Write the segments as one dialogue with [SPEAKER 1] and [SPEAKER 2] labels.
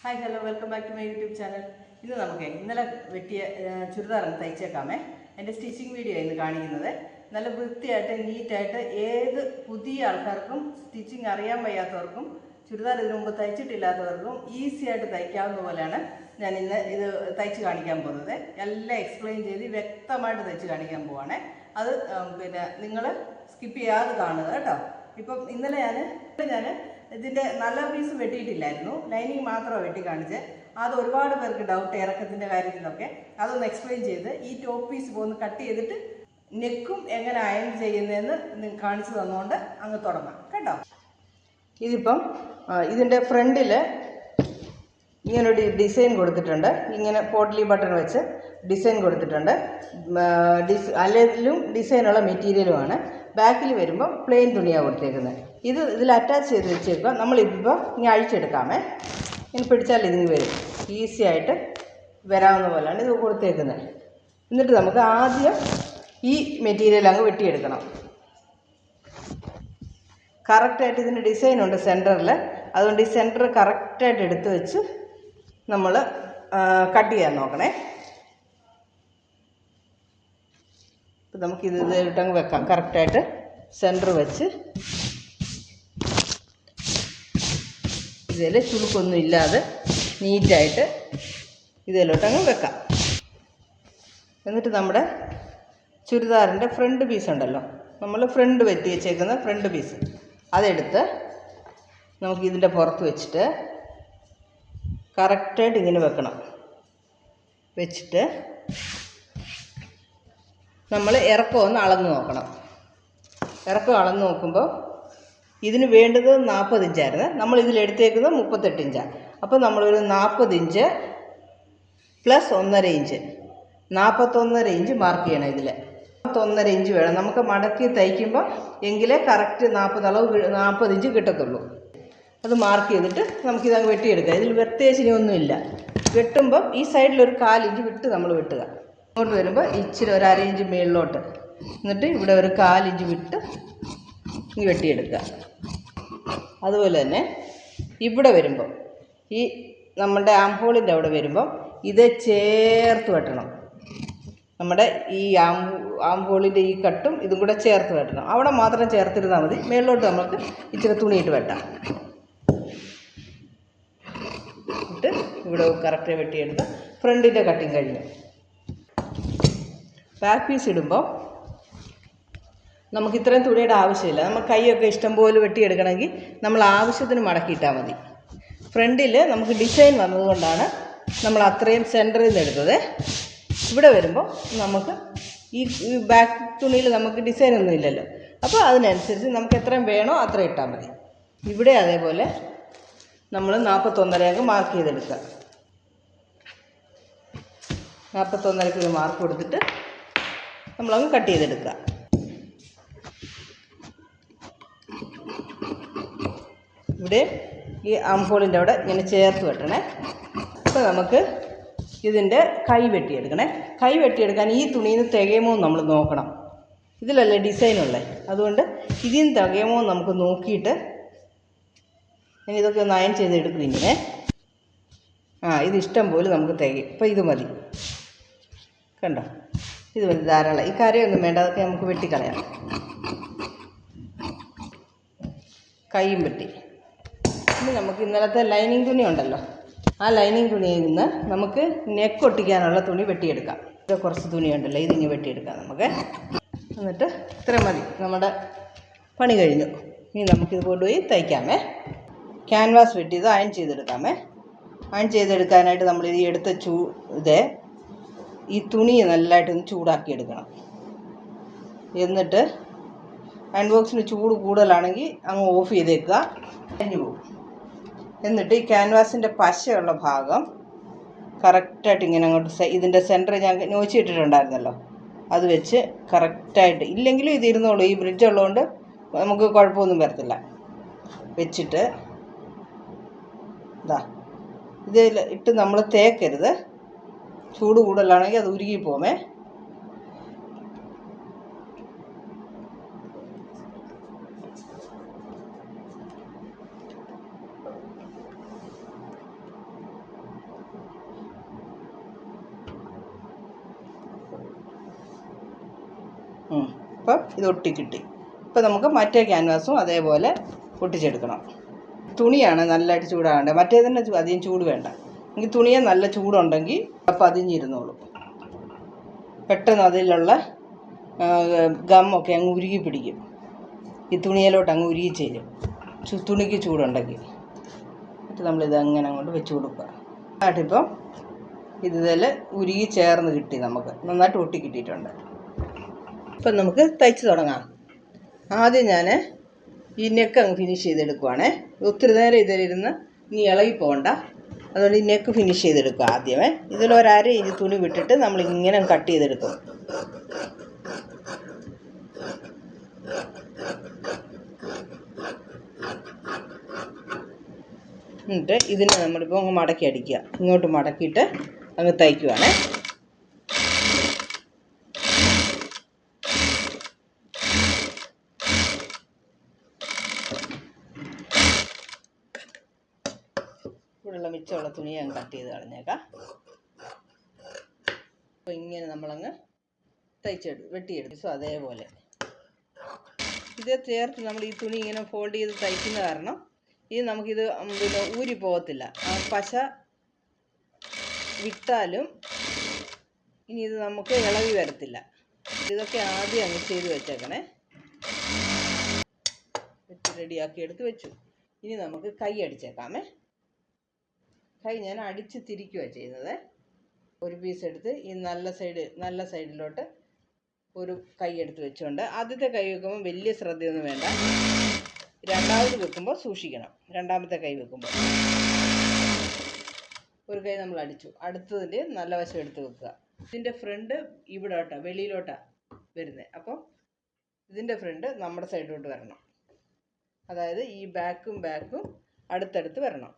[SPEAKER 1] Hi hello welcome back to my YouTube channel. ഇന്ന് നമുക്ക് ഇന്നലെ വെട്ടിയ ചുരിദാറാണ് തയ്ച്ചേക്കാമേ. എൻ്റെ സ്റ്റിച്ചിങ് വീഡിയോ ഇന്ന് കാണിക്കുന്നത്. നല്ല വൃത്തിയായിട്ട് നീറ്റായിട്ട് ഏത് പുതിയ ആൾക്കാർക്കും സ്റ്റിച്ചിങ് അറിയാൻ വയ്യാത്തവർക്കും ചുരിദാർ ഇതിനു മുമ്പ് തയ്ച്ചിട്ടില്ലാത്തവർക്കും ഈസി ആയിട്ട് തയ്ക്കാവുന്ന പോലെയാണ് ഞാൻ ഇന്ന് ഇത് തയ്ച്ച് കാണിക്കാൻ പോകുന്നത്. എല്ലാം എക്സ്പ്ലെയിൻ ചെയ്ത് വ്യക്തമായിട്ട് തയ്ച്ച് കാണിക്കാൻ പോവാണ്. അത് നിങ്ങൾ സ്കിപ്പ് ചെയ്യാതെ കാണുക കേട്ടോ. ഇപ്പം ഇന്നലെ ഞാൻ ഇതിൻ്റെ നല്ല പീസ് വെട്ടിയിട്ടില്ലായിരുന്നു, ലൈനിങ് മാത്രമാണ് വെട്ടി കാണിച്ചത്. അത് ഒരുപാട് പേർക്ക് ഡൗട്ട് ഇറക്കത്തിൻ്റെ കാര്യത്തിലൊക്കെ. അതൊന്ന് എക്സ്പ്ലെയിൻ ചെയ്ത് ഈ ടോപ്പ് പീസ് ഒന്ന് കട്ട് ചെയ്തിട്ട് നെക്കും എങ്ങനെ അയൺ ചെയ്യുന്നതെന്ന് കാണിച്ചു തന്നുകൊണ്ട് അങ്ങ് തുടങ്ങാം കേട്ടോ. ഇതിപ്പം ഇതിൻ്റെ ഫ്രണ്ടിൽ ഇങ്ങനൊരു ഡിസൈൻ കൊടുത്തിട്ടുണ്ട്. ഇങ്ങനെ പോട്ട്ലി ബട്ടൺ വെച്ച് ഡിസൈൻ കൊടുത്തിട്ടുണ്ട്. അല്ലെങ്കിലും ഡിസൈനുള്ള മെറ്റീരിയലുമാണ്. ബാക്കിൽ വരുമ്പോൾ പ്ലെയിൻ തുണിയാണ് കൊടുത്തേക്കുന്നത്. ഇതിൽ അറ്റാച്ച് ചെയ്ത് വെച്ചേക്കുക. നമ്മളിപ്പോൾ ഇനി അഴിച്ചെടുക്കാമേ. ഇനി പിടിച്ചാൽ ഇതിന് വരും, ഈസി ആയിട്ട് വരാവുന്ന പോലെയാണ് ഇത് കൊടുത്തേക്കുന്നത്. എന്നിട്ട് നമുക്ക് ആദ്യം ഈ മെറ്റീരിയൽ അങ്ങ് വെട്ടിയെടുക്കണം. കറക്റ്റായിട്ട് ഇതിന് ഡിസൈനുണ്ട് സെൻറ്ററിൽ, അതുകൊണ്ട് ഈ സെൻറ്റർ കറക്റ്റായിട്ട് എടുത്ത് വെച്ച് നമ്മൾ കട്ട് ചെയ്യാൻ നോക്കണേ. ഇപ്പം നമുക്കിത് ഇട്ടങ്ങ് വെക്കാം. കറക്റ്റായിട്ട് സെൻറ്റർ വെച്ച് ഇതിൽ ചുളുക്കൊന്നും ഇല്ലാതെ നീറ്റായിട്ട് ഇതിലോട്ടങ്ങ് വെക്കാം. എന്നിട്ട് നമ്മുടെ ചുരിദാറിൻ്റെ ഫ്രണ്ട് പീസ് ഉണ്ടല്ലോ, നമ്മൾ ഫ്രണ്ട് വെട്ടി വെച്ചേക്കുന്ന ഫ്രണ്ട് പീസ് അതെടുത്ത് നമുക്ക് ഇതിൻ്റെ പുറത്ത് വെച്ചിട്ട് കറക്റ്റായിട്ട് ഇങ്ങനെ വെക്കണം. വെച്ചിട്ട് നമ്മൾ ഇറക്കം ഒന്ന് അളന്ന് നോക്കണം. ഇറക്കം അളന്ന് നോക്കുമ്പോൾ ഇതിന് വേണ്ടത് 40 ഇഞ്ചായിരുന്നു. നമ്മൾ ഇതിലെടുത്തേക്കുന്നത് 38 ഇഞ്ചാണ്. അപ്പോൾ നമ്മളൊരു 40 inch plus 1.5 inch 41.5 inch mark ചെയ്യണം. ഇതിൽ 41.5 ഇഞ്ച് വേണം നമുക്ക് മടക്കി തയ്ക്കുമ്പോൾ, എങ്കിലേ കറക്റ്റ് 40 ഇഞ്ച് കിട്ടത്തുള്ളൂ. അത് മാർക്ക് ചെയ്തിട്ട് നമുക്കിതങ്ങ് വെട്ടിയെടുക്കാം. ഇതിൽ പ്രത്യേകിച്ച് ഒന്നുമില്ല. വെട്ടുമ്പം ഈ സൈഡിലൊരു 1/4 ഇഞ്ച് വിട്ട് നമ്മൾ വെട്ടുക. ഇങ്ങോട്ട് വരുമ്പോൾ ഇച്ചിരി ഒരു 1/2 ഇഞ്ച് മുകളിലോട്ട്, എന്നിട്ട് ഇവിടെ ഒരു 1/4 ഇഞ്ച് വിട്ട് ഇനി വെട്ടിയെടുക്കുക. അതുപോലെ തന്നെ ഇവിടെ വരുമ്പോൾ ഈ നമ്മുടെ ആംഹോളിൻ്റെ അവിടെ വരുമ്പം ഇത് ചേർത്ത് വെട്ടണം. നമ്മുടെ ഈ ആംഹോളിൻ്റെ ഈ കട്ടും ഇതും കൂടെ ചേർത്ത് വെട്ടണം. അവിടെ മാത്രം ചേർത്തിരുന്നാൽ മതി. മുകളിലോട്ട് നമുക്ക് ഇച്ചിരി തുണിയിട്ട് വെട്ടാം. ഇട്ട് ഇവിടെ കറക്റ്റ് വെട്ടിയെടുത്ത് ഫ്രണ്ടിൻ്റെ കട്ടിങ് കഴിഞ്ഞു. ബാക്ക് പീസ് ഇടുമ്പോൾ നമുക്ക് ഇത്രയും തുണിയുടെ ആവശ്യമില്ല. നമ്മൾ കൈയൊക്കെ ഇഷ്ടംപോലെ വെട്ടിയെടുക്കണമെങ്കിൽ നമ്മൾ ആവശ്യത്തിന് മടക്കിയിട്ടാൽ മതി. ഫ്രണ്ടിൽ നമുക്ക് ഡിസൈൻ വന്നതുകൊണ്ടാണ് നമ്മൾ അത്രയും സെൻറ്ററിൽ നിന്ന് എടുത്തത്. ഇവിടെ വരുമ്പോൾ നമുക്ക് ഈ ബാക്ക് തുണിയിൽ നമുക്ക് ഡിസൈനൊന്നും ഇല്ലല്ലോ, അപ്പോൾ അതിനനുസരിച്ച് നമുക്ക് എത്രയും വേണോ അത്രയും ഇട്ടാൽ മതി. ഇവിടെ അതേപോലെ നമ്മൾ 41.5 മാർക്ക് ചെയ്തെടുക്കുക. 41.5 മാർക്ക് കൊടുത്തിട്ട് നമ്മളങ്ങ് കട്ട് ചെയ്തെടുക്കുക. ഇവിടെ ഈ ആംഹോളിൻ്റെ അവിടെ ഇങ്ങനെ ചേർത്ത് വെട്ടണേ. അപ്പോൾ നമുക്ക് ഇതിൻ്റെ കൈ വെട്ടിയെടുക്കണേ. കൈ വെട്ടിയെടുക്കാൻ ഈ തുണിയിൽ നിന്ന് തികയുമോ നമ്മൾ നോക്കണം. ഇതിലല്ലേ ഡിസൈനുള്ളത്, അതുകൊണ്ട് ഇതിൽ നിന്ന് തികയുമോ നമുക്ക് നോക്കിയിട്ട് ഞാൻ ഇതൊക്കെ ഒന്ന് അയൺ ചെയ്തെടുക്കും. ഇങ്ങനെ ഇത് ഇഷ്ടം പോലെ നമുക്ക് തികയും. അപ്പോൾ ഇത് മതി, കണ്ടോ? ഇത് മതി, ധാരാളം. ഈ കരയൊന്നും വേണ്ട, അതൊക്കെ നമുക്ക് വെട്ടിക്കളയാം. കൈയും വെട്ടി. ഇനി നമുക്ക് ഇന്നലത്തെ ലൈനിങ് തുണി ഉണ്ടല്ലോ, ആ ലൈനിങ് തുണിയിൽ നിന്ന് നമുക്ക് നെക്ക് ഒട്ടിക്കാനുള്ള തുണി വെട്ടിയെടുക്കാം. ഇത് കുറച്ച് തുണിയുണ്ടല്ലോ, ഇതിങ്ങ് വെട്ടിയെടുക്കാം നമുക്ക്. എന്നിട്ട് ഇത്ര മതി, നമ്മുടെ പണി കഴിഞ്ഞു. ഇനി നമുക്കിത് കൊണ്ടുപോയി തയ്ക്കാമേ. ക്യാൻവാസ് വെട്ടി ഇത് അയൺ ചെയ്തെടുക്കാമേ. അയൺ ചെയ്തെടുക്കാനായിട്ട് നമ്മൾ ഈ എടുത്ത ഈ തുണി നല്ലതായിട്ടൊന്ന് ചൂടാക്കിയെടുക്കണം. എന്നിട്ട് അയൺ ബോക്സിന് ചൂട് കൂടുതലാണെങ്കിൽ അങ്ങ് ഓഫ് ചെയ്തേക്കുക, അരിഞ്ഞു പോകും. എന്നിട്ട് ഈ ക്യാൻവാസിൻ്റെ പശയുള്ള ഭാഗം കറക്റ്റായിട്ട് ഇങ്ങനെ അങ്ങോട്ട് ഇതിൻ്റെ സെൻറ്റർ ഞാൻ നോച്ചിട്ടിട്ടുണ്ടായിരുന്നല്ലോ, അത് വെച്ച് കറക്റ്റായിട്ട്, ഇല്ലെങ്കിലും ഇത് ഇരുന്നോളൂ, ഈ ബ്രിഡ്ജ് ഉള്ളതുകൊണ്ട് നമുക്ക് കുഴപ്പമൊന്നും വരത്തില്ല. വെച്ചിട്ട് ഇതിൽ ഇട്ട് നമ്മൾ തേക്കരുത്. ചൂട് കൂടുതലാണെങ്കിൽ അത് ഉരുകി പോമേ. അപ്പം ഇത് ഒട്ടിക്കിട്ടി. ഇപ്പം നമുക്ക് മറ്റേ ക്യാൻവാസും അതേപോലെ ഒട്ടിച്ചെടുക്കണം. തുണിയാണ് നല്ലതായിട്ട് ചൂടാകേണ്ടത്, മറ്റേതിന് അധികം ചൂട് വേണ്ട. എങ്കിൽ തുണിയെ നല്ല ചൂടുണ്ടെങ്കിൽ അപ്പം അതിഞ്ഞിരുന്നോളൂ. പെട്ടെന്ന് അതിലുള്ള ഗമ്മൊക്കെ അങ്ങ് ഉരുകി പിടിക്കും, ഈ തുണിയിലോട്ട് അങ്ങ് ഉരുകി ചേരും തുണിക്ക് ചൂടുണ്ടെങ്കിൽ. എന്നിട്ട് നമ്മളിത് അങ്ങനെ അങ്ങോട്ട് വെച്ച് കൊടുക്കുക. എന്നിട്ടിപ്പം ഇതിൽ ഉരുകി ചേർന്ന് കിട്ടി, നമുക്ക് നന്നായിട്ട് ഒട്ടി കിട്ടിയിട്ടുണ്ട്. ഇപ്പം നമുക്ക് തയ്ച്ച് തുടങ്ങാം. ആദ്യം ഞാൻ ഈ നെക്ക് അങ്ങ് ഫിനിഷ് ചെയ്തെടുക്കുവാണേ. ഒത്തിരി നേരം ഇതിലിരുന്ന് ഇനി ഇളകി പോകണ്ട, അതുകൊണ്ട് ഈ നെക്ക് ഫിനിഷ് ചെയ്തെടുക്കുക ആദ്യമേ. ഇതിലൊരര ഇഞ്ച് തുണി വിട്ടിട്ട് നമ്മളിങ്ങനെ കട്ട് ചെയ്തെടുക്കും. എന്നിട്ട് ഇതിനെ നമ്മളിപ്പോൾ അങ്ങ് മടക്കി അടിക്കുക, ഇങ്ങോട്ട് മടക്കിയിട്ട് അങ്ങ് തയ്ക്കുവാണേ. ഇവിടെയുള്ള മിച്ചമുള്ള തുണി അങ്ങ് കട്ട് ചെയ്ത് കളഞ്ഞേക്കാം. അപ്പോൾ ഇങ്ങനെ നമ്മളങ്ങ് വെട്ടിയെടുക്കും. സോ അതേപോലെ ഇത് ചേർത്ത് നമ്മൾ ഈ തുണി ഇങ്ങനെ ഫോൾഡ് ചെയ്ത് തയ്ക്കുന്ന കാരണം ഇത് നമുക്കിത് പിന്നെ ഊരി പോകത്തില്ല. പശ വിട്ടാലും ഇനി ഇത് നമുക്ക് ഇളകി വരത്തില്ല. ഇതൊക്കെ ആദ്യം അങ്ങ് ചെയ്ത് വെച്ചേക്കണേ. റെഡിയാക്കി എടുത്ത് വെച്ചു. ഇനി നമുക്ക് കൈ അടിച്ചേക്കാമേ. കൈ ഞാൻ അടിച്ച് തിരിക്കുകയാണ് ചെയ്യുന്നത്. ഒരു പീസ് എടുത്ത് ഈ നല്ല സൈഡിലോട്ട് ഒരു കൈ എടുത്ത് വെച്ചുകൊണ്ട്, ആദ്യത്തെ കൈ വെക്കുമ്പോൾ വലിയ ശ്രദ്ധയൊന്നും വേണ്ട, രണ്ടാമത് വെക്കുമ്പോൾ സൂക്ഷിക്കണം. രണ്ടാമത്തെ കൈ വെക്കുമ്പോൾ ഒരു കൈ നമ്മൾ അടിച്ചു, അടുത്തതിൻ്റെ നല്ല വശം എടുത്ത് വെക്കുക. ഇതിൻ്റെ ഫ്രണ്ട് ഇവിടോട്ടാ, വെളിയിലോട്ടാണ് വരുന്നത്. അപ്പം ഇതിൻ്റെ ഫ്രണ്ട് നമ്മുടെ സൈഡിലോട്ട് വരണം. അതായത് ഈ ബാക്കും അടുത്തടുത്ത് വരണം.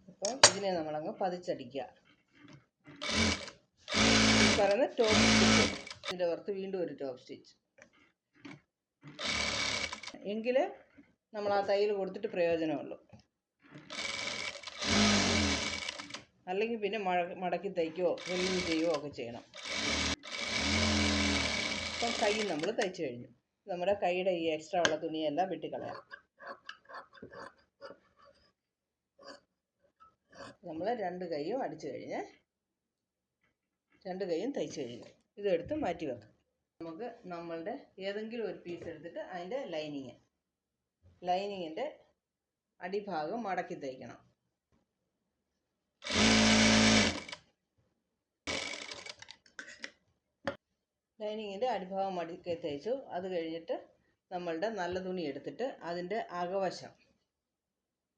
[SPEAKER 1] അപ്പം ഇതിനെ നമ്മളങ്ങ് പതിച്ചടിക്കുക. പറയുന്ന ടോപ്പ് സ്റ്റിച്ച്. ഇതിൻ്റെ പുറത്ത് വീണ്ടും ഒരു ടോപ്പ് സ്റ്റിച്ച്. എങ്കിൽ നമ്മൾ ആ തയ്യൽ കൊടുത്തിട്ട് പ്രയോജനമുള്ളൂ. അല്ലെങ്കിൽ പിന്നെ മടക്കി തയ്ക്കുകയോ വെല്ലുവിളി ചെയ്യുകയോ ഒക്കെ ചെയ്യണം. അപ്പം കൈ നമ്മൾ തയ്ച്ചു കഴിഞ്ഞു. നമ്മുടെ കൈയുടെ ഈ എക്സ്ട്രാ ഉള്ള തുണിയെല്ലാം വെട്ടിക്കളയാം. നമ്മൾ രണ്ട് കൈയും അടിച്ചു കഴിഞ്ഞ് രണ്ട് കൈയും തയ്ച്ചു കഴിഞ്ഞു. ഇതെടുത്ത് മാറ്റി വെക്കാം. നമുക്ക് നമ്മളുടെ ഏതെങ്കിലും ഒരു പീസ് എടുത്തിട്ട് അതിൻ്റെ ലൈനിങ്ങിൻ്റെ അടിഭാഗം മടക്കി തയ്ക്കണം. ലൈനിങ്ങിൻ്റെ അടിഭാഗം മടക്കി തയ്ച്ചു. അത് കഴിഞ്ഞിട്ട് നമ്മളുടെ നല്ല തുണി എടുത്തിട്ട് അതിൻ്റെ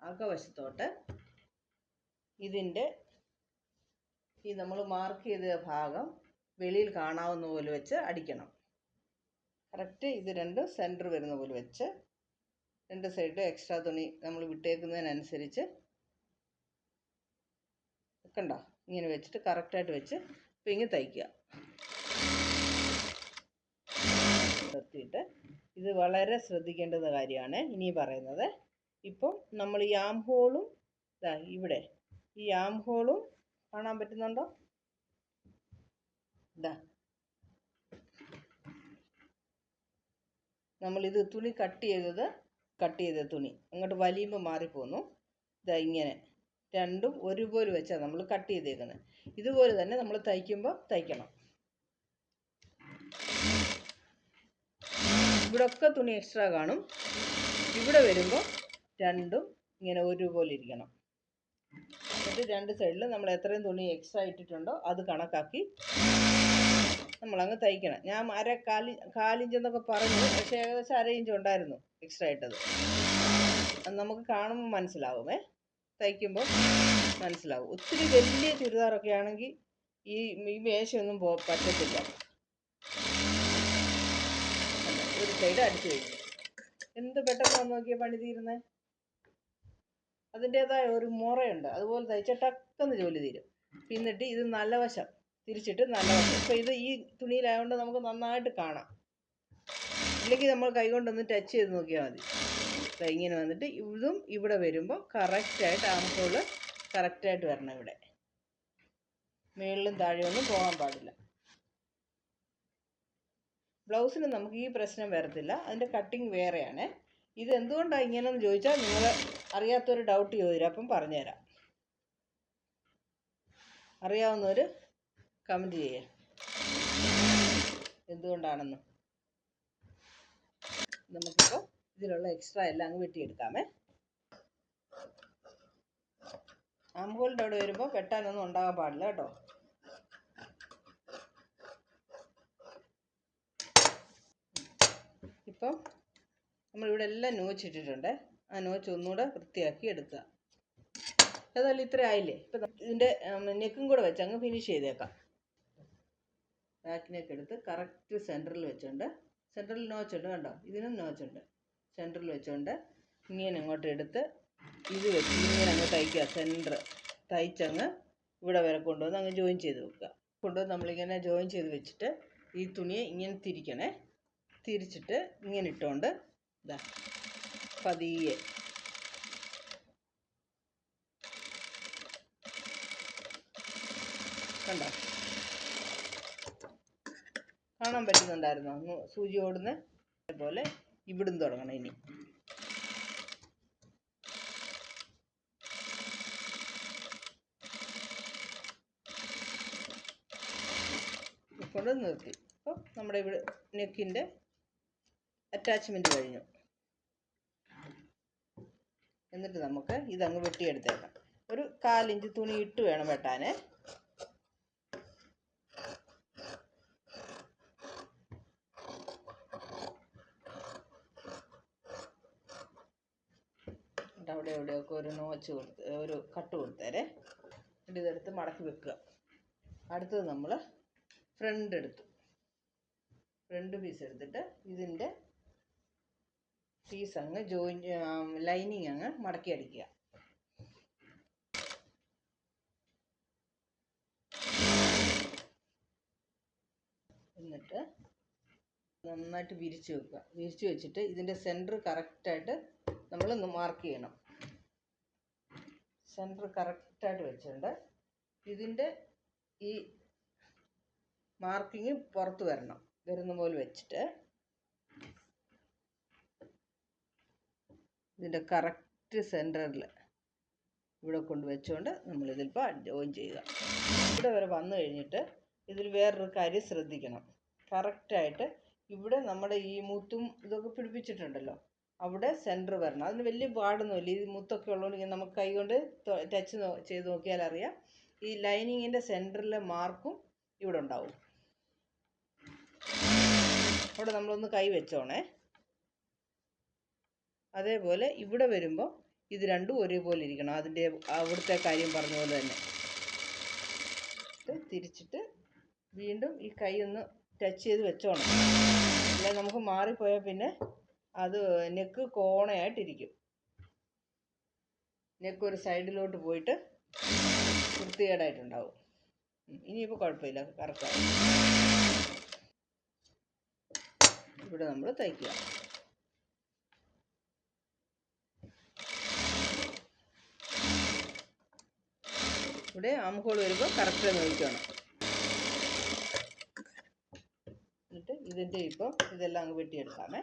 [SPEAKER 1] അകവശത്തോട്ട് ഇതിൻ്റെ ഈ നമ്മൾ മാർക്ക് ചെയ്ത ഭാഗം വെളിയിൽ കാണാവുന്ന പോലെ വെച്ച് അടിക്കണം. കറക്റ്റ് ഇത് രണ്ടും സെൻറ്റർ വരുന്ന പോലെ വെച്ച് രണ്ട് സൈഡ് എക്സ്ട്രാ തുണി നമ്മൾ വിട്ടേക്കുന്നതിനനുസരിച്ച് കണ്ടോ, ഇങ്ങനെ വെച്ചിട്ട് കറക്റ്റായിട്ട് വെച്ച് പിങ്ങി തയ്ക്കുക. നിർത്തിയിട്ട് ഇത് വളരെ ശ്രദ്ധിക്കേണ്ടുന്ന കാര്യമാണ് ഇനി പറയുന്നത്. ഇപ്പം നമ്മൾ ഈ ആം ഹോളും ഇവിടെ ഈ ആം ഹോളും കാണാൻ പറ്റുന്നുണ്ടോ? നമ്മളിത് തുണി കട്ട് ചെയ്ത തുണി അങ്ങോട്ട് വലിയുമ്പോൾ മാറിപ്പോന്നു. ഇങ്ങനെ രണ്ടും ഒരുപോലെ വെച്ചാൽ നമ്മൾ കട്ട് ചെയ്തേക്കുന്നത്. ഇതുപോലെ തന്നെ നമ്മൾ തയ്ക്കുമ്പോൾ തയ്ക്കണം. ഇവിടെയൊക്കെ തുണി എക്സ്ട്രാ കാണും. ഇവിടെ വരുമ്പോൾ രണ്ടും ഇങ്ങനെ ഒരുപോലെ ഇരിക്കണം. എന്നിട്ട് രണ്ട് സൈഡിൽ നമ്മൾ എത്രയും തുണി എക്സ്ട്രാ ഇട്ടിട്ടുണ്ടോ അത് കണക്കാക്കി നമ്മളങ്ങ് തയ്ക്കണം. ഞാൻ കാലിഞ്ചെന്നൊക്കെ പറഞ്ഞു, പക്ഷേ ഏകദേശം 1/2 ഇഞ്ച് ഉണ്ടായിരുന്നു എക്സ്ട്രാ ഇട്ടത്. അത് നമുക്ക് കാണുമ്പോൾ മനസ്സിലാവുമേ, തയ്ക്കുമ്പോൾ മനസ്സിലാവും. ഒത്തിരി വലിയ ചുരിദാറൊക്കെ ആണെങ്കിൽ ഈ മേശയൊന്നും പറ്റത്തില്ല. ഒരു സൈഡ് അടിച്ചു കഴിഞ്ഞു. എന്ത് പെട്ടെന്ന് നോക്കിയാൽ പണി തീരുന്നേ. അതിൻ്റേതായ ഒരു മുറയുണ്ട്, അതുപോലെ തയ്ച്ചാൽ ടക്കെന്ന് ജോലി തീരും. പിന്നിട്ട് ഇത് നല്ല വശം തിരിച്ചിട്ട് നല്ല വശം. ഇപ്പോൾ ഇത് ഈ തുണിയിലായതുകൊണ്ട് നമുക്ക് നന്നായിട്ട് കാണാം. ഇല്ലെങ്കിൽ നമ്മൾ കൈകൊണ്ടൊന്ന് ടച്ച് ചെയ്ത് നോക്കിയാൽ മതി. ഇങ്ങനെ വന്നിട്ട് ഇതും ഇവിടെ വരുമ്പോൾ കറക്റ്റായിട്ട് ആംഹോൾ കറക്റ്റായിട്ട് വരണം. ഇവിടെ മുകളിലും താഴെയൊന്നും പോകാൻ പാടില്ല. ബ്ലൗസിന് നമുക്ക് ഈ പ്രശ്നം വരത്തില്ല, അതിൻ്റെ കട്ടിങ് വേറെയാണ്. ഇത് എന്തുകൊണ്ടാണ് ഇങ്ങനെയെന്ന് ചോദിച്ചാൽ നിങ്ങൾ അറിയാത്തൊരു ഡൗട്ട് ചോദിച്ചു, അപ്പം പറഞ്ഞുതരാം. അറിയാവുന്നവർ കമൻറ്റ് ചെയ്യുക എന്തുകൊണ്ടാണെന്ന്. നമുക്കിപ്പോൾ ഇതിലുള്ള എക്സ്ട്രാ എല്ലാം അങ്ങ് വെട്ടിയെടുക്കാമേ. ആംഹോളിൻ്റെ അവിടെ വരുമ്പോൾ വെട്ടാനൊന്നും ഉണ്ടാകാൻ പാടില്ല കേട്ടോ. ഇപ്പം നമ്മളിവിടെ എല്ലാം നോച്ചിട്ടിട്ടുണ്ട്. ആ നോച്ച് ഒന്നുകൂടെ വൃത്തിയാക്കി എടുക്കുക. ഏതായാലും ഇത്ര ആയില്ലേ. ഇപ്പം ഇതിൻ്റെ നെക്കും കൂടെ വെച്ച് അങ്ങ് ഫിനിഷ് ചെയ്തേക്കാം. ബാക്ക് നെക്ക് എടുത്ത് കറക്റ്റ് സെൻറ്ററിൽ വെച്ചുകൊണ്ട്, സെൻറ്ററിൽ നോച്ചുണ്ട് കണ്ടോ, ഇതിനും നോച്ചുണ്ട്. സെൻറ്ററിൽ വെച്ചുകൊണ്ട് ഇങ്ങനെ അങ്ങോട്ട് എടുത്ത് ഇത് വെച്ച് ഇങ്ങനെ അങ്ങ് തയ്ക്കുക. സെൻറ്റർ തയ്ച്ചങ്ങ് ഇവിടെ വരെ കൊണ്ടുവന്ന് അങ്ങ് ജോയിൻ ചെയ്ത് വെക്കുക. കൊണ്ടുവന്ന് നമ്മളിങ്ങനെ ജോയിൻ ചെയ്ത് വെച്ചിട്ട് ഈ തുണിയെ ഇങ്ങനെ തിരിക്കണേ. തിരിച്ചിട്ട് ഇങ്ങനെ ഇട്ടുകൊണ്ട് ഇതാ പതിയെ കണ്ടോ, കാണാൻ പറ്റുന്നുണ്ടായിരുന്നോ സൂചി ഓടുന്ന പോലെ? ഇവിടുന്ന് തുടങ്ങണം ഇനി. കൊണ്ട് നിർത്തി. അപ്പോൾ നമ്മുടെ ഇവിടെ നെക്കിൻ്റെ അറ്റാച്ച്മെൻറ്റ് കഴിഞ്ഞു. എന്നിട്ട് നമുക്ക് ഇതങ്ങ് വെട്ടിയെടുത്തേക്കാം. ഒരു 1/4 ഇഞ്ച് തുണി ഇട്ട് വേണം വെട്ടാൻ. അവിടെ എവിടെയൊക്കെ ഒരു നോച്ച് കൊടുത്ത് ഒരു കട്ട് കൊടുത്തേരെ. എന്നിട്ട് ഇതെടുത്ത് മടക്കി വെക്കുക. അടുത്തത് നമ്മൾ ഫ്രണ്ട് പീസ് എടുത്തിട്ട് ഇതിൻ്റെ പീസ് അങ്ങ് ലൈനിങ് അങ്ങ് മടക്കി അടിക്കുക. എന്നിട്ട് നന്നായിട്ട് വിരിച്ച് വെക്കുക. വിരിച്ച് വെച്ചിട്ട് ഇതിൻ്റെ സെൻറ്റർ കറക്റ്റായിട്ട് നമ്മളൊന്ന് മാർക്ക് ചെയ്യണം. സെൻറ്റർ കറക്റ്റായിട്ട് വെച്ചിട്ടുണ്ട്. ഇതിൻ്റെ ഈ മാർക്കിങ് പുറത്ത് വരുന്ന പോലെ വെച്ചിട്ട് ഇതിൻ്റെ കറക്റ്റ് സെൻറ്ററിൽ ഇവിടെ കൊണ്ട് വെച്ചുകൊണ്ട് നമ്മളിതിലിപ്പോൾ ജോയിൻ ചെയ്യുക. ഇവിടെ വരെ വന്നു കഴിഞ്ഞിട്ട് ഇതിൽ വേറൊരു കാര്യം ശ്രദ്ധിക്കണം. കറക്റ്റായിട്ട് ഇവിടെ നമ്മുടെ ഈ മുത്തും ഇതൊക്കെ പിടിപ്പിച്ചിട്ടുണ്ടല്ലോ, അവിടെ സെൻറ്റർ വരണം. അതിന് വലിയ പാടൊന്നുമില്ല. ഈ മുത്തൊക്കെ ഉള്ളതുകൊണ്ട് നമുക്ക് കൈ കൊണ്ട് ടച്ച് ചെയ്ത് നോക്കിയാൽ അറിയാം. ഈ ലൈനിങ്ങിൻ്റെ സെൻറ്ററിലെ മാർക്കും ഇവിടെ ഉണ്ടാവും. അവിടെ നമ്മളൊന്ന് കൈ വെച്ചോണേ. അതേപോലെ ഇവിടെ വരുമ്പോൾ ഇത് രണ്ടും ഒരേപോലെ ഇരിക്കണം. അതിൻ്റെ അവിടുത്തെ കാര്യം പറഞ്ഞ പോലെ തന്നെ തിരിച്ചിട്ട് വീണ്ടും ഈ കൈ ഒന്ന് ടച്ച് ചെയ്ത് വെച്ചോണം. അല്ലെ നമുക്ക് മാറിപ്പോയാൽ പിന്നെ അത് നെക്ക് കോണയായിട്ടിരിക്കും. നെക്ക് ഒരു സൈഡിലോട്ട് പോയിട്ട് വൃത്തികേടായിട്ടുണ്ടാവും. ഇനിയിപ്പോൾ കുഴപ്പമില്ല, കറക്റ്റായി. ഇവിടെ നമ്മൾ തയ്ക്കുക. ഇവിടെ ആംഹോൾ വരുമ്പോൾ കറക്റ്റ് നോക്കണം. എന്നിട്ട് ഇതിൻ്റെ ഇപ്പോൾ ഇതെല്ലാം അങ്ങ് വെട്ടിയെടുക്കാമേ.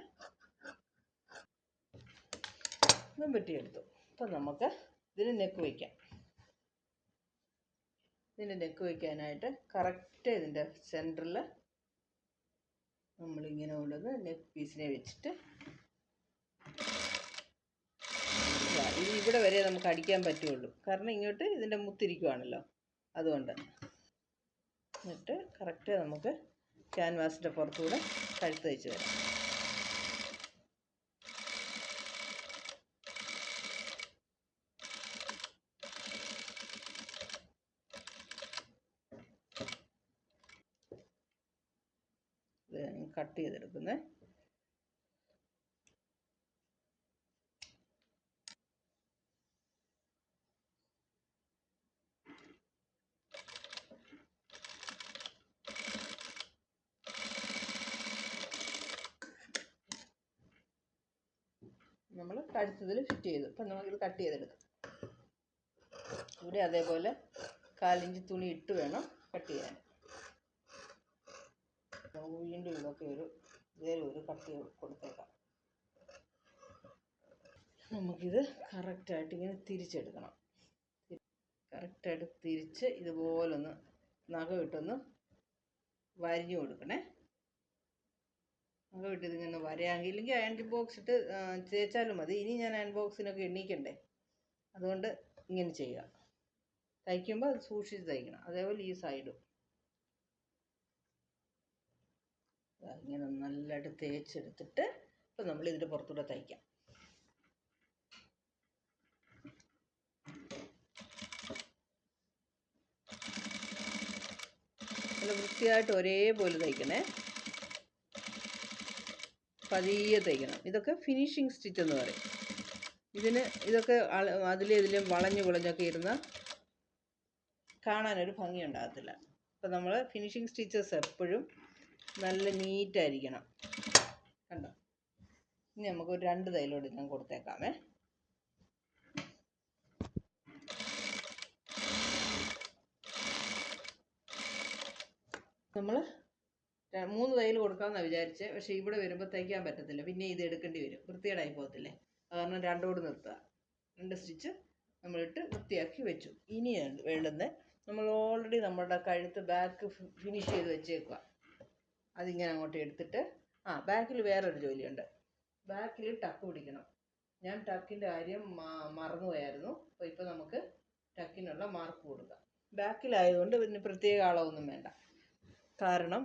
[SPEAKER 1] ഇതും വെട്ടിയെടുത്തു. അപ്പം നമുക്ക് ഇതിന് നെക്ക് വയ്ക്കാം. ഇതിൻ്റെ നെക്ക് വയ്ക്കാനായിട്ട് കറക്റ്റ് ഇതിൻ്റെ സെൻറ്ററിൽ നമ്മളിങ്ങനെ കൊണ്ടുവന്ന് നെക്ക് പീസിനെ വെച്ചിട്ട് ഇത് ഇവിടെ വരെ നമുക്ക് അടിക്കാൻ പറ്റുള്ളൂ. കാരണം ഇങ്ങോട്ട് ഇതിൻ്റെ മുത്തിരിക്കുവാണല്ലോ, അതുകൊണ്ട്. എന്നിട്ട് കറക്റ്റ് നമുക്ക് ക്യാൻവാസിൻ്റെ പുറത്തുകൂടെ കഴുത്ത് തയ്ച്ച് വരാം. ഇത് കട്ട് ചെയ്തെടുക്കുന്നത്. നമ്മൾ കഴുത്തതിൽ ഫിറ്റ് ചെയ്തു. അപ്പം നമുക്കിത് കട്ട് ചെയ്തെടുക്കാം. ഇവിടെ അതേപോലെ 1/4 ഇഞ്ച് തുണി ഇട്ട് വേണം കട്ട് ചെയ്യാൻ. നമുക്ക് വീണ്ടും ഇതൊക്കെ ഒരു ഇതേലും ഒരു കട്ട് കൊടുത്തേക്കാം. നമുക്കിത് കറക്റ്റായിട്ട് ഇങ്ങനെ തിരിച്ചെടുക്കണം. കറക്റ്റായിട്ട് തിരിച്ച് ഇതുപോലൊന്ന് നഖം ഇട്ടൊന്ന് വരിഞ്ഞു കൊടുക്കണേ. നഖം ഇട്ട് ഇതിങ്ങനെ വരയാമെങ്കിൽ ഇല്ലെങ്കിൽ അയൺ ബോക്സ് ഇട്ട് തേച്ചാലും മതി. ഇനി ഞാൻ അയൺ ബോക്സിനൊക്കെ എണ്ണീക്കണ്ടേ, അതുകൊണ്ട് ഇങ്ങനെ ചെയ്യുക. തയ്ക്കുമ്പോൾ അത് സൂക്ഷിച്ച് തയ്ക്കണം. അതേപോലെ ഈ സൈഡും ഇങ്ങനെ നല്ലതായിട്ട് തേച്ചെടുത്തിട്ട് ഇപ്പം നമ്മൾ ഇതിൻ്റെ പുറത്തൂടെ തയ്ക്കാം. നല്ല വൃത്തിയായിട്ട് ഒരേപോലെ തയ്ക്കണേ, പതിയെ തയ്ക്കണം. ഇതൊക്കെ ഫിനിഷിങ് സ്റ്റിച്ച് എന്ന് പറയും. ഇതൊക്കെ ഇതിലും വളഞ്ഞു കുളഞ്ഞൊക്കെ ഇരുന്ന് കാണാനൊരു ഭംഗി ഉണ്ടാകത്തില്ല. അപ്പം നമ്മൾ ഫിനിഷിങ് സ്റ്റിച്ചസ് എപ്പോഴും നല്ല നീറ്റായിരിക്കണം. കണ്ടോ? ഇനി നമുക്ക് ഒരു 2 തൈലോട് ഞാൻ കൊടുത്തേക്കാമേ. നമ്മൾ 3 തയ്യൽ കൊടുക്കാമെന്നാണ് വിചാരിച്ചത്. പക്ഷേ ഇവിടെ വരുമ്പോൾ തയ്ക്കാൻ പറ്റത്തില്ല, പിന്നെ ഇത് എടുക്കേണ്ടി വരും, വൃത്തികേടായി പോകത്തില്ലേ. കാരണം 2 നിർത്തുക. 2 സ്റ്റിച്ച് നമ്മളിട്ട് വൃത്തിയാക്കി വെച്ചു. ഇനി വേണ്ടുന്നത് നമ്മൾ ഓൾറെഡി നമ്മുടെ കഴുത്ത് ബാക്ക് ഫിനിഷ് ചെയ്ത് വെച്ചേക്കുക. അതിങ്ങനെ അങ്ങോട്ട് എടുത്തിട്ട് ബാക്കിൽ വേറൊരു ജോലിയുണ്ട്. ബാക്കിൽ ടക്ക് പിടിക്കണം. ഞാൻ ടക്കിൻ്റെ കാര്യം മറന്നുപോയായിരുന്നു. അപ്പോൾ ഇപ്പോൾ നമുക്ക് ടക്കിനുള്ള മാർക്ക് കൊടുക്കാം. ബാക്കിലായതുകൊണ്ട് പിന്നെ പ്രത്യേക അളവൊന്നും വേണ്ട. കാരണം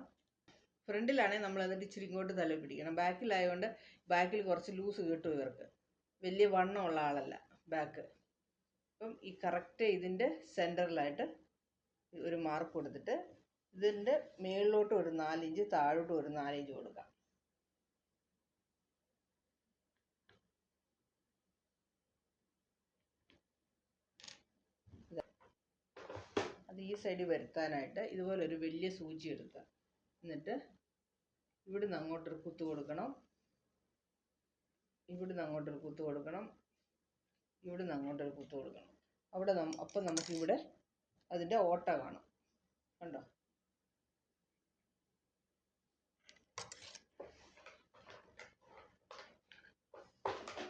[SPEAKER 1] ഫ്രണ്ടിലാണെങ്കിൽ നമ്മൾ എന്നിട്ട് ഇച്ചിരി ഇങ്ങോട്ട് തല പിടിക്കണം. ബാക്കിലായതുകൊണ്ട് ബാക്കിൽ കുറച്ച് ലൂസ് കിട്ടും. ഇവർക്ക് വലിയ വണ്ണമുള്ള ആളല്ല ബാക്ക്. അപ്പം ഈ കറക്റ്റ് ഇതിൻ്റെ സെൻറ്ററിലായിട്ട് ഒരു മാർക്ക് കൊടുത്തിട്ട് ഇതിൻ്റെ മേളിലോട്ട് ഒരു 4 ഇഞ്ച്, താഴോട്ട് ഒരു 4 ഇഞ്ച് കൊടുക്കാം. അത് ഈ സൈഡിൽ വരുത്താനായിട്ട് ഇതുപോലെ ഒരു വലിയ സൂചി എടുക്കുക. എന്നിട്ട് ഇവിടുന്ന് അങ്ങോട്ടൊരു കുത്ത് കൊടുക്കണം, ഇവിടുന്ന് അങ്ങോട്ടൊരു കുത്ത് കൊടുക്കണം, ഇവിടുന്ന് അങ്ങോട്ടൊരു കുത്ത് കൊടുക്കണം. അപ്പം നമുക്കിവിടെ അതിൻ്റെ ഓട്ട കാണും. കണ്ടോ?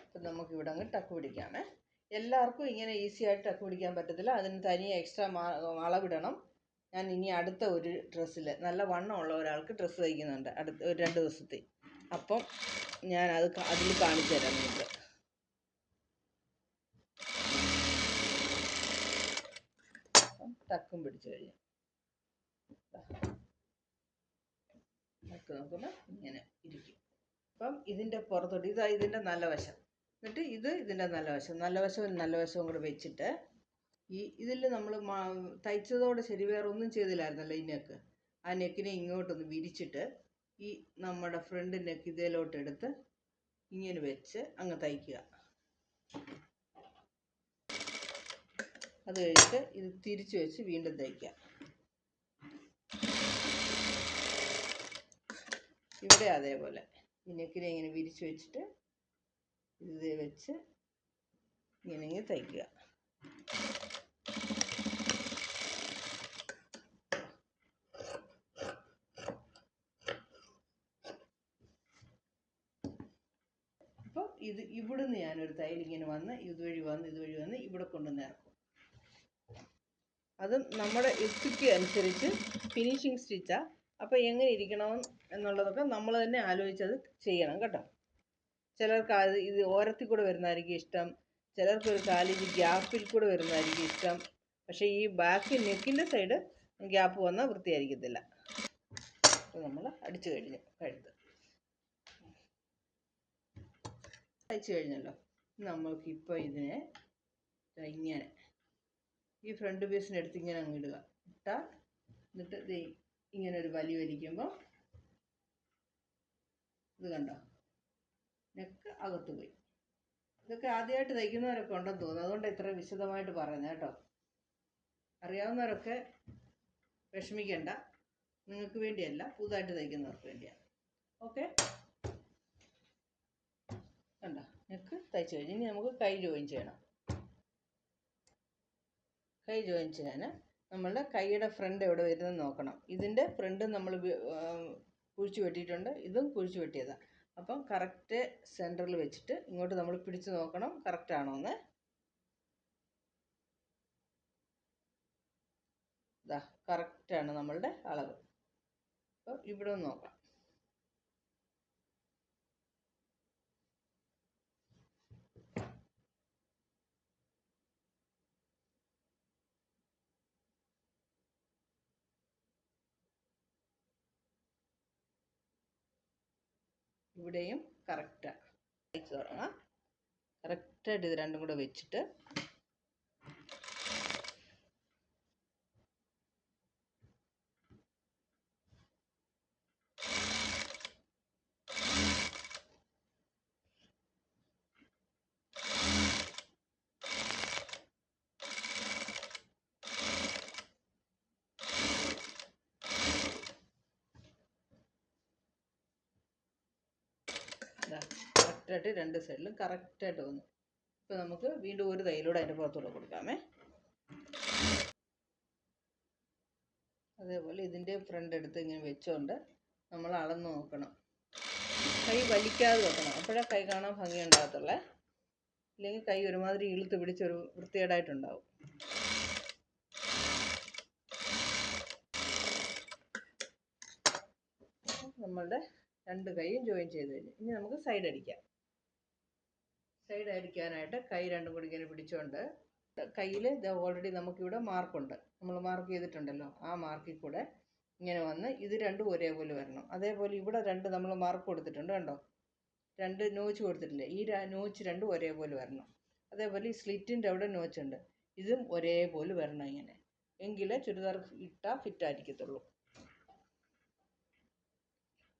[SPEAKER 1] അപ്പം നമുക്കിവിടെ അങ്ങ് ടക്ക് പിടിക്കാമേ. എല്ലാവർക്കും ഇങ്ങനെ ഈസി ആയിട്ട് ടക്ക് പിടിക്കാൻ പറ്റത്തില്ല. അതിന് തനിയെ എക്സ്ട്രാ അളവിടണം. ഞാൻ ഇനി അടുത്ത ഒരു ഡ്രസ്സിൽ നല്ല വണ്ണമുള്ള ഒരാൾക്ക് ഡ്രസ്സ് തയ്ക്കുന്നുണ്ട് അടുത്ത ഒരു 2 ദിവസത്തെ. അപ്പം ഞാൻ അതിൽ കാണിച്ചു തരാം നിങ്ങൾക്ക്. ടക്കും പിടിച്ചു കഴിഞ്ഞു. ടക്ക് നോക്കുമ്പോൾ ഇങ്ങനെ ഇരിക്കും. അപ്പം ഇതിൻ്റെ പുറത്തോട്ട് ഇതിൻ്റെ നല്ല വശം, എന്നിട്ട് ഇതിൻ്റെ നല്ല വശവും കൂടെ വെച്ചിട്ട് ഇതിൽ നമ്മൾ തയ്ച്ചതോടെ ശരി വേറെ ഒന്നും ചെയ്തില്ലായിരുന്നല്ലോ. ഈ നെക്ക്, ആ നെക്കിനെ ഇങ്ങോട്ടൊന്ന് വിരിച്ചിട്ട് ഈ നമ്മുടെ ഫ്രണ്ട് നെക്ക് ഇതിലോട്ട് എടുത്ത് ഇങ്ങനെ വെച്ച് അങ്ങ് തയ്ക്കുക. അത് കഴിഞ്ഞിട്ട് ഇത് തിരിച്ചു വെച്ച് വീണ്ടും തയ്ക്കുക. ഇവിടെ അതേപോലെ ഈ നെക്കിനെ ഇങ്ങനെ വിരിച്ചു വെച്ചിട്ട് ഇത് വെച്ച് ഇങ്ങനെ തയ്ക്കുക. അപ്പോൾ ഇവിടുന്ന് ഞാനൊരു തയ്യൽ ഇങ്ങനെ വന്ന് ഇതുവഴി വന്ന് ഇവിടെ കൊണ്ടുവന്ന് ഇറക്കും. അതും നമ്മുടെ യുക്തിക്ക് അനുസരിച്ച് ഫിനിഷിങ് സ്റ്റിച്ചാണ്. അപ്പോൾ എങ്ങനെ ഇരിക്കണം എന്നുള്ളതൊക്കെ നമ്മൾ തന്നെ ആലോചിച്ചത് ചെയ്യണം കേട്ടോ. ചിലർക്ക് ഇത് ഓരത്തിൽ കൂടെ വരുന്നതായിരിക്കും ഇഷ്ടം, ചിലർക്ക് ഒരു കാലിഞ്ച് ഗ്യാപ്പിൽ കൂടെ വരുന്നതായിരിക്കും ഇഷ്ടം. പക്ഷേ ഈ ബാക്ക് നെക്കിൻ്റെ സൈഡ് ഗ്യാപ്പ് വന്നാൽ വൃത്തിയായിരിക്കത്തില്ല. അപ്പോൾ നമ്മൾ അടിച്ചു കഴിഞ്ഞു, കഴുത്ത് തയ്ച്ചു കഴിഞ്ഞല്ലോ. നമ്മൾക്കിപ്പോൾ ഇതിനെ ഇങ്ങനെ ഈ ഫ്രണ്ട് പീസിനെടുത്ത് ഇങ്ങനെ അങ്ങ് ഇടുക. എന്നിട്ട് ഇങ്ങനെ ഒരു വലിക്കുമ്പോൾ ഇത് കണ്ടോ, നെക്ക് അകത്ത് പോയി. ഇതൊക്കെ ആദ്യമായിട്ട് തയ്ക്കുന്നവരൊക്കെ ഉണ്ടെന്ന് തോന്നുന്നു, അതുകൊണ്ട് ഇത്ര വിശദമായിട്ട് പറയുന്നത് കേട്ടോ. അറിയാവുന്നവരൊക്കെ വിഷമിക്കണ്ട, നിങ്ങൾക്ക് വേണ്ടിയല്ല, പുതുതായിട്ട് തയ്ക്കുന്നവർക്ക് വേണ്ടിയാണ്. ഓക്കെ, കണ്ടോ നെക്ക് തയ്ച്ചു കഴിഞ്ഞ്. ഇനി നമുക്ക് കൈ ജോയിൻ ചെയ്യണം. കൈ ജോയിൻ ചെയ്യാൻ നമ്മളുടെ കൈയുടെ ഫ്രണ്ട് എവിടെ വരുന്നത് നോക്കണം. ഇതിൻ്റെ ഫ്രണ്ട് നമ്മൾ കുഴിച്ച് വെട്ടിയിട്ടുണ്ട്, ഇതും കുഴിച്ച് വെട്ടിയതാണ്. അപ്പം കറക്റ്റ് സെൻറ്ററിൽ വെച്ചിട്ട് ഇങ്ങോട്ട് നമ്മൾ പിടിച്ച് നോക്കണം കറക്റ്റാണോ എന്ന്. ഇതാ കറക്റ്റാണ് നമ്മളുടെ അളവ്. അപ്പോൾ ഇവിടെ ഒന്ന് നോക്കാം. ഇവിടെയും കറക്റ്റാണ്. തയ്ച്ച് തുടങ്ങാം. കറക്റ്റായിട്ട് ഇത് രണ്ടും കൂടെ വെച്ചിട്ട് കറക്റ്റായിട്ട് രണ്ട് സൈഡിലും കറക്റ്റായിട്ട് വന്നു. ഇപ്പോൾ നമുക്ക് വീണ്ടും ഒരു തയ്യലൂടെ അതിൻ്റെ പുറത്തൂടെ കൊടുക്കാമേ. അതേപോലെ ഇതിൻ്റെ ഫ്രണ്ട് എടുത്ത് ഇങ്ങനെ വെച്ചുകൊണ്ട് നമ്മൾ അളന്ന് നോക്കണം. കൈ വലിക്കാതെ വെക്കണം, അപ്പോഴേ കൈ കാണാൻ ഭംഗി ഉണ്ടാകത്തുള്ളേ. ഇല്ലെങ്കിൽ കൈ ഒരുമാതിരി ഇളുത്ത് പിടിച്ചൊരു വൃത്തികേടായിട്ടുണ്ടാവും. നമ്മളുടെ രണ്ട് കൈയും ജോയിൻ ചെയ്ത് കഴിഞ്ഞു. ഇനി നമുക്ക് സൈഡ് അടിക്കാം. സൈഡ് അടിക്കാനായിട്ട് കൈ രണ്ടും കൂടി ഇങ്ങനെ പിടിച്ചുകൊണ്ട് കയ്യിൽ ഓൾറെഡി നമുക്കിവിടെ മാർക്കുണ്ട്, നമ്മൾ മാർക്ക് ചെയ്തിട്ടുണ്ടല്ലോ. ആ മാർക്കിൽ കൂടെ ഇങ്ങനെ വന്ന് ഇത് രണ്ടും ഒരേപോലെ വരണം. അതേപോലെ ഇവിടെ രണ്ട് നമ്മൾ മാർക്ക് കൊടുത്തിട്ടുണ്ട് കണ്ടോ, രണ്ട് നോച്ച് കൊടുത്തിട്ടില്ലേ, ഈ നോച്ച് രണ്ടും ഒരേപോലെ വരണം. അതേപോലെ ഈ സ്ലിറ്റിൻ്റെ അവിടെ നോച്ചുണ്ട്, ഇതും ഒരേപോലെ വരണം. ഇങ്ങനെ എങ്കിലേ ചുരിദാർ ഇട്ടാൽ ഫിറ്റായിരിക്കത്തുള്ളൂ.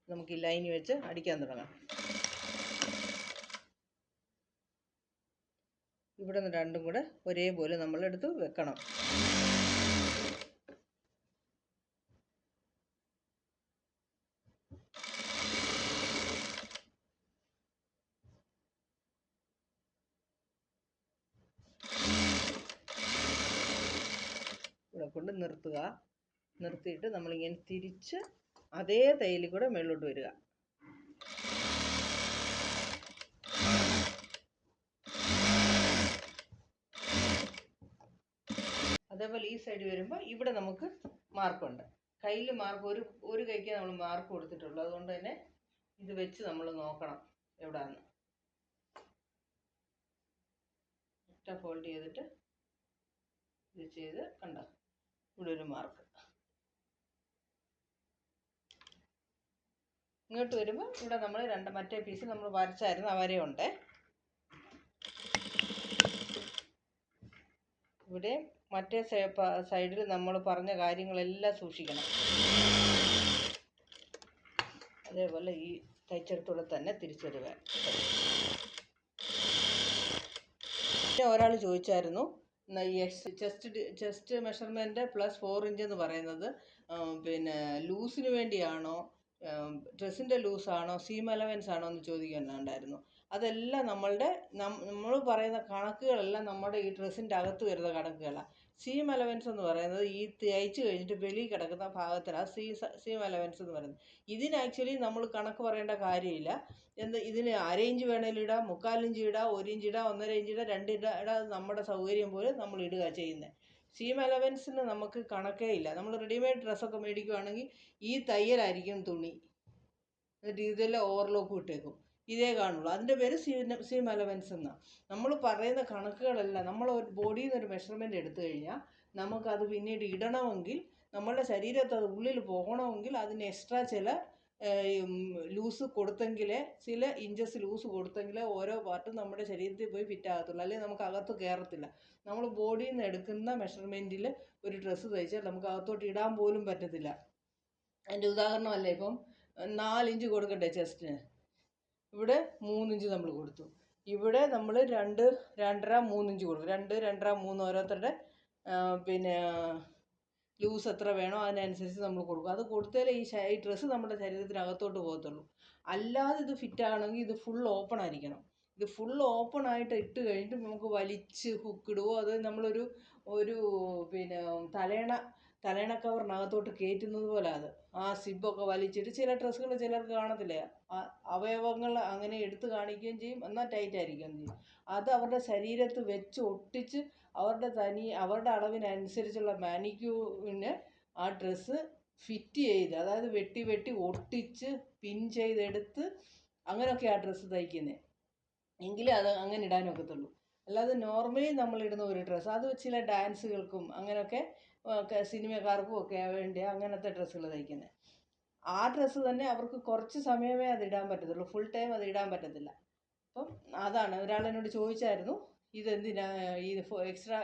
[SPEAKER 1] നമുക്ക് ഈ ലൈൻ വെച്ച് അടിക്കാൻ തുടങ്ങാം. ഇവിടെ നിന്ന് രണ്ടും കൂടെ ഒരേപോലെ നമ്മളെടുത്ത് വെക്കണം. ഇവിടെ കൊണ്ട് നിർത്തുക. നിർത്തിയിട്ട് നമ്മളിങ്ങനെ തിരിച്ച് അതേ തയ്യലിൽ കൂടെ മേളിലോട്ട് വരിക. അതേപോലെ ഈ സൈഡ് വരുമ്പോൾ ഇവിടെ നമുക്ക് മാർക്കുണ്ട്. കയ്യിൽ മാർക്ക് ഒരു കൈക്ക് നമ്മൾ മാർക്ക് കൊടുത്തിട്ടുള്ളൂ. അതുകൊണ്ട് തന്നെ ഇത് വെച്ച് നമ്മൾ നോക്കണം എവിടെയാണ്. ഒറ്റ ഫോൾഡ് ചെയ്തിട്ട് ഇത് ചെയ്ത് കണ്ടോ, ഇവിടെ ഒരു മാർക്ക്. ഇങ്ങോട്ട് വരുമ്പോൾ ഇവിടെ നമ്മൾ മറ്റേ പീസ് നമ്മൾ വരച്ചായിരുന്നു, ആ വരയുണ്ട്. ഇവിടെ മറ്റേ സൈഡിൽ നമ്മൾ പറഞ്ഞ കാര്യങ്ങളെല്ലാം സൂക്ഷിക്കണം. അതേപോലെ ഈ തയ്ച്ചെടുത്തൂടെ തന്നെ തിരിച്ചിടുക. പിന്നെ ഒരാൾ ചോദിച്ചായിരുന്നു, ഈ ചെസ്റ്റ് മെഷർമെൻറ്റ് പ്ലസ് 4 ഇഞ്ച് എന്ന് പറയുന്നത് പിന്നെ ലൂസിന് വേണ്ടിയാണോ, ഡ്രസ്സിൻ്റെ ലൂസാണോ, സീം അലവൻസ് ആണോ എന്ന് ചോദിക്കുന്നുണ്ടായിരുന്നു. അതെല്ലാം നമ്മൾ പറയുന്ന കണക്കുകളെല്ലാം നമ്മുടെ ഈ ഡ്രസ്സിൻ്റെ അകത്ത് വരുന്ന കണക്കുകളാണ്. സീം അലവൻസ് എന്ന് പറയുന്നത് ഈ തയ്ച്ച് കഴിഞ്ഞിട്ട് വെളിയിൽ കിടക്കുന്ന ഭാഗത്തിനാണ് സീം അലവൻസ് എന്ന് പറയുന്നത്. ഇതിന് ആക്ച്വലി നമ്മൾ കണക്ക് പറയേണ്ട കാര്യമില്ല. ഇതിന് 1/2 ഇഞ്ച് വേണേലും ഇടാം, 3/4 ഇഞ്ച് ഇടാം, 1 ഇഞ്ച് ഇടാം, 1.5 ഇഞ്ച് ഇടാം, 2 ഇടാം. നമ്മുടെ സൗകര്യം പോലെ നമ്മൾ ഇടുക ചെയ്യുന്നത്. സീം അലവൻസിന് നമുക്ക് കണക്കേ ഇല്ല. നമ്മൾ റെഡിമെയ്ഡ് ഡ്രസ്സൊക്കെ മേടിക്കുകയാണെങ്കിൽ ഈ തയ്യലായിരിക്കും തുണി, എന്നിട്ട് ഇതെല്ലാം ഓവർലോക്ക് ഇട്ടേക്കും, ഇതേ കാണുള്ളൂ. അതിൻ്റെ പേര് സീം അലവൻസ് എന്നാണ്. നമ്മൾ പറയുന്ന കണക്കുകളെല്ലാം നമ്മൾ ഒരു ബോഡിയിൽ നിന്ന് ഒരു മെഷർമെൻറ്റ് എടുത്തു കഴിഞ്ഞാൽ നമുക്കത് പിന്നീട് ഇടണമെങ്കിൽ, നമ്മളുടെ ശരീരത്ത് അത് ഉള്ളിൽ പോകണമെങ്കിൽ അതിന് എക്സ്ട്രാ ചില ലൂസ് കൊടുത്തെങ്കിലേ, ചില ഇഞ്ചസ് ലൂസ് കൊടുത്തെങ്കിലേ ഓരോ പാർട്ടും നമ്മുടെ ശരീരത്തിൽ പോയി ഫിറ്റ് ആകത്തുള്ളൂ. അല്ലെങ്കിൽ നമുക്ക് അകത്ത് കയറത്തില്ല. നമ്മൾ ബോഡിയിൽ നിന്ന് എടുക്കുന്ന മെഷർമെൻറ്റിൽ ഒരു ഡ്രസ്സ് തയ്ച്ചാൽ നമുക്ക് അകത്തോട്ട് ഇടാൻ പോലും പറ്റത്തില്ല. അതിൻ്റെ ഉദാഹരണമല്ലേ, ഇപ്പം 4 ഇഞ്ച് കൊടുക്കട്ടെ ചെസ്റ്റിന്, ഇവിടെ 3 ഇഞ്ച് നമ്മൾ കൊടുത്തു. ഇവിടെ നമ്മൾ 2, 2.5, 3 ഇഞ്ച് കൊടുക്കും. 2, 2.5, 3 ഓരോരുത്തരുടെ പിന്നെ ലൂസ് എത്ര വേണോ അതിനനുസരിച്ച് നമ്മൾ കൊടുക്കും. അത് കൊടുത്താലേ ഈ ഡ്രസ്സ് നമ്മുടെ ശരീരത്തിനകത്തോട്ട് പോകത്തുള്ളൂ. അല്ലാതെ ഇത് ഫിറ്റ് ആകണമെങ്കിൽ ഇത് ഫുൾ ഓപ്പൺ ആയിരിക്കണം. ഇത് ഫുൾ ഓപ്പൺ ആയിട്ട് ഇട്ട് കഴിഞ്ഞിട്ട് നമുക്ക് വലിച്ച് ഹുക്കിടുവോ, അത് നമ്മളൊരു പിന്നെ തലേണ കവറിനകത്തോട്ട് കയറ്റുന്നത് പോലെ അത് ആ സിബൊക്കെ വലിച്ചിട്ട് ചില ഡ്രസ്സുകൾ ചിലർക്ക് കാണത്തില്ല, അവയവങ്ങൾ അങ്ങനെ എടുത്ത് കാണിക്കുകയും ചെയ്യും, എന്നാൽ ടൈറ്റ് ആയിരിക്കുകയും ചെയ്യും. അത് അവരുടെ ശരീരത്ത് വെച്ച് ഒട്ടിച്ച് അവരുടെ അളവിനനുസരിച്ചുള്ള മാനിക്യൂറിന് ആ ഡ്രസ്സ് ഫിറ്റ് ചെയ്ത്, അതായത് വെട്ടി വെട്ടി ഒട്ടിച്ച് പിൻ ചെയ്തെടുത്ത് അങ്ങനെയൊക്കെ ആ ഡ്രസ്സ് തയ്ക്കുന്നത്, എങ്കിലേ അത് അങ്ങനെ ഇടാനൊക്കത്തുള്ളൂ. അല്ലാതെ നോർമലി നമ്മളിടുന്ന ഒരു ഡ്രസ്സ് അത് ചില ഡാൻസുകൾക്കും അങ്ങനെയൊക്കെ സിനിമക്കാർക്കും ഒക്കെ വേണ്ടി അങ്ങനത്തെ ഡ്രസ്സുകൾ തയ്ക്കുന്നത്. ആ ഡ്രസ്സ് തന്നെ അവർക്ക് കുറച്ച് സമയമേ അത് ഇടാൻ പറ്റത്തുള്ളൂ, ഫുൾ ടൈം അത് ഇടാൻ പറ്റത്തില്ല. അപ്പം അതാണ് ഒരാൾ എന്നോട് ചോദിച്ചായിരുന്നു, ഇതെന്തിനാ ഈ എക്സ്ട്രാ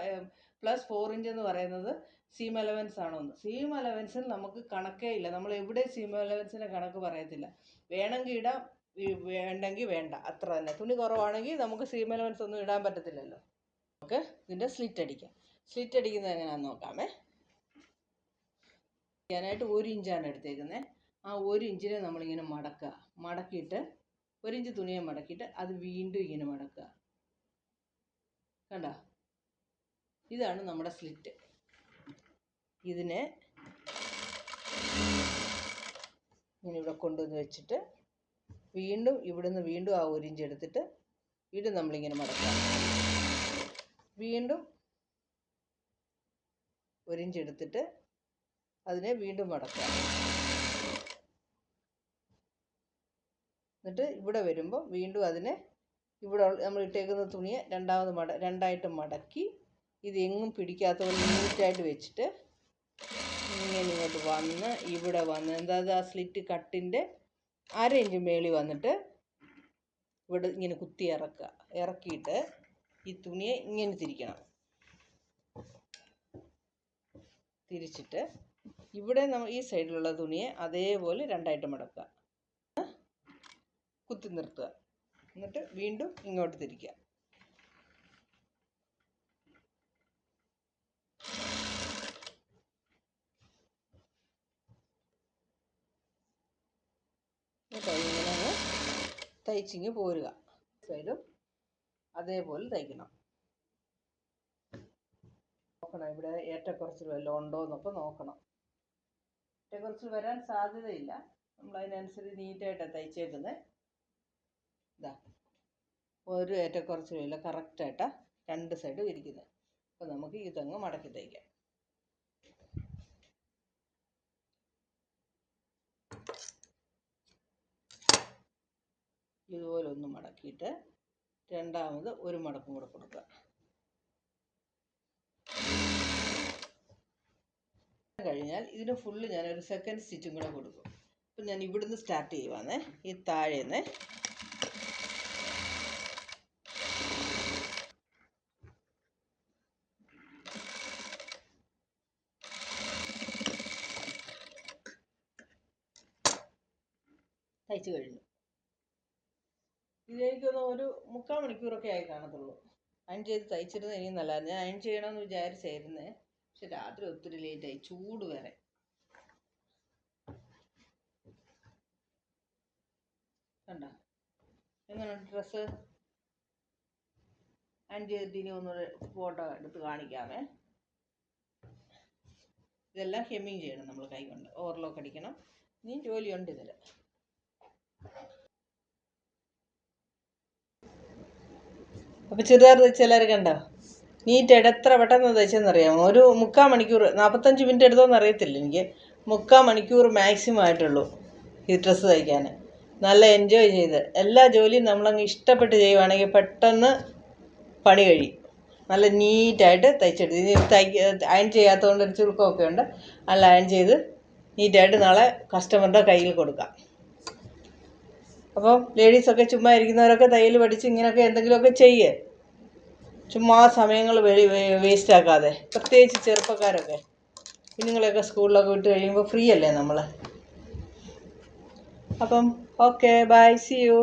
[SPEAKER 1] +4 ഇഞ്ച് എന്ന് പറയുന്നത് സീം അലവൻസ് ആണോ എന്ന്. സീം അലവൻസിൽ നമുക്ക് കണക്കേ ഇല്ല, നമ്മൾ എവിടെ സീം അലവൻസിൻ്റെ കണക്ക് പറയത്തില്ല. വേണമെങ്കിൽ ഇടാം, വേണ്ടെങ്കിൽ വേണ്ട, അത്ര തന്നെ. തുണി കുറവാണെങ്കിൽ നമുക്ക് സീം അലവൻസ് ഒന്നും ഇടാൻ പറ്റത്തില്ലല്ലോ. നമുക്ക് ഇതിൻ്റെ സ്ലിറ്റ് അടിക്കാം. സ്ലിറ്റ് അടിക്കുന്നത് എങ്ങനെയാണെന്ന് നോക്കാമേ. ചെയ്യാനായിട്ട് 1 ഇഞ്ചാണ് എടുത്തേക്കുന്നത്. ആ 1 ഇഞ്ചിനെ നമ്മളിങ്ങനെ മടക്കിയിട്ട് 1 ഇഞ്ച് തുണിയെ മടക്കിയിട്ട് അത് വീണ്ടും ഇങ്ങനെ മടക്കുക. കണ്ടോ, ഇതാണ് നമ്മുടെ സ്ലിറ്റ്. ഇതിനെ ഇങ്ങനെ ഇവിടെ കൊണ്ടുവന്ന് വെച്ചിട്ട് ഇവിടുന്ന് വീണ്ടും ആ 1 ഇഞ്ച് എടുത്തിട്ട് വീണ്ടും നമ്മളിങ്ങനെ മടക്കുക. വീണ്ടും 1 ഇഞ്ച് എടുത്തിട്ട് അതിനെ വീണ്ടും മടക്കുക. എന്നിട്ട് ഇവിടെ വരുമ്പോൾ വീണ്ടും അതിനെ ഇവിടെ നമ്മൾ ഇട്ടേക്കുന്ന തുണിയെ രണ്ടായിട്ട് മടക്കി ഇത് എങ്ങും പിടിക്കാത്ത പോലെ നീറ്റായിട്ട് വെച്ചിട്ട് ഇങ്ങനെ ഇങ്ങോട്ട് വന്ന് ഇവിടെ വന്ന് എന്താ സ്ലിറ്റ് കട്ടിൻ്റെ 1/2 ഇഞ്ച് മേളിൽ വന്നിട്ട് ഇവിടെ ഇങ്ങനെ കുത്തി ഇറക്കിയിട്ട് ഈ തുണിയെ ഇങ്ങനെ തിരിച്ചിട്ട് ഇവിടെ ഈ സൈഡിലുള്ള തുണിയെ അതേപോലെ രണ്ടായിട്ട് മടക്കുക, കുത്തി നിർത്തുക, എന്നിട്ട് വീണ്ടും ഇങ്ങോട്ട് തിരിക്കുക. ഇങ്ങനെ തയ്ച്ചിങ്ങ് പോരുക. സൈഡും അതേപോലെ തയ്ക്കണം. നോക്കണം ഇവിടെ ഏറ്റക്കുറച്ചിൽ വല്ലതും ഉണ്ടോ എന്നൊക്കെ നോക്കണം. ഏറ്റക്കുറച്ചിൽ വരാൻ സാധ്യതയില്ല, നമ്മൾ അതിനനുസരിച്ച് നീറ്റായിട്ടാണ് തയ്ച്ചേക്കുന്നത്. ഇതാ ഒരു ഏറ്റക്കുറച്ചിലില്ല, കറക്റ്റായിട്ടാണ് 2 സൈഡും ഇരിക്കുന്നത്. അപ്പോൾ നമുക്ക് ഇതങ്ങ് മടക്കി തയ്ക്കാം. ഇതുപോലെ ഒന്ന് മടക്കിയിട്ട് രണ്ടാമത് ഒരു മടക്കും കൂടെ കൊടുക്കുക. കഴിഞ്ഞാൽ ഇതിന് ഫുള്ള് ഞാനൊരു സെക്കൻഡ് സ്റ്റിച്ചും കൂടെ കൊടുക്കും. അപ്പം ഞാൻ ഇവിടുന്ന് സ്റ്റാർട്ട് ചെയ്യുവാണേ. ഈ താഴേന്ന് തയ്ച്ചു കഴിഞ്ഞു. ഇതിലേക്കൊന്ന് ഒരു 3/4 മണിക്കൂറൊക്കെ ആയി കാണത്തുള്ളൂ. അയൺ ചെയ്ത് തയ്ച്ചിരുന്നത് ഇനിയും നല്ലതായിരുന്നു. ഞാൻ അയൺ ചെയ്യണമെന്ന് വിചാരിച്ചായിരുന്നേ, പക്ഷെ രാത്രി ഒത്തിരി ലേറ്റായി, ചൂട് വരെ. കണ്ടോ എങ്ങനെയുണ്ട് ഡ്രസ്സ്? അയൺ ചെയ്തിട്ട് ഇനി ഒന്നുകൂടെ ഫോട്ടോ എടുത്ത് കാണിക്കാമേ. ഇതെല്ലാം ഹെമ്മിങ് ചെയ്യണം നമ്മൾ കൈ കൊണ്ട്, ഓവർലോക്ക് അടിക്കണം. ഇനി ജോലിയുണ്ട് ഇതിൽ. അപ്പോൾ ചുരിദാർ തയ്ച്ചെല്ലാവരും കണ്ടോ? നീറ്റായിട്ട് എത്ര പെട്ടെന്ന് തയ്ച്ചെന്നറിയാമോ? ഒരു 3/4 മണിക്കൂർ, 45 മിനിറ്റ് എടുത്തോന്ന് അറിയത്തില്ല എനിക്ക്. 3/4 മണിക്കൂർ മാക്സിമം ആയിട്ടുള്ളൂ ഈ ഡ്രസ്സ് തയ്ക്കാൻ. നല്ല എൻജോയ് ചെയ്ത് എല്ലാ ജോലിയും നമ്മളങ്ങ് ഇഷ്ടപ്പെട്ട് ചെയ്യുവാണെങ്കിൽ പെട്ടെന്ന് പണി കഴിയും. നല്ല നീറ്റായിട്ട് തയ്ച്ചെടുത്ത്. ഇനി അയൺ ചെയ്യാത്തതുകൊണ്ട് ഒരു ചുരുക്കമൊക്കെ ഉണ്ട്, നല്ല അയൺ ചെയ്ത് നീറ്റായിട്ട് നാളെ കസ്റ്റമറുടെ കയ്യിൽ കൊടുക്കാം. അപ്പോൾ ലേഡീസൊക്കെ ചുമ്മാ ഇരിക്കുന്നവരൊക്കെ തയ്യൽ പഠിച്ച് ഇങ്ങനെയൊക്കെ എന്തെങ്കിലുമൊക്കെ ചെയ്യേ, ചുമ്മാ സമയങ്ങൾ വേസ്റ്റ് ആക്കാതെ. പ്രത്യേകിച്ച് ചെറുപ്പക്കാരൊക്കെ, കുഞ്ഞുങ്ങളെയൊക്കെ സ്കൂളിലൊക്കെ വിട്ട് കഴിയുമ്പോൾ ഫ്രീ അല്ലേ നമ്മൾ. അപ്പം ഓക്കെ, ബൈ, സീ യു.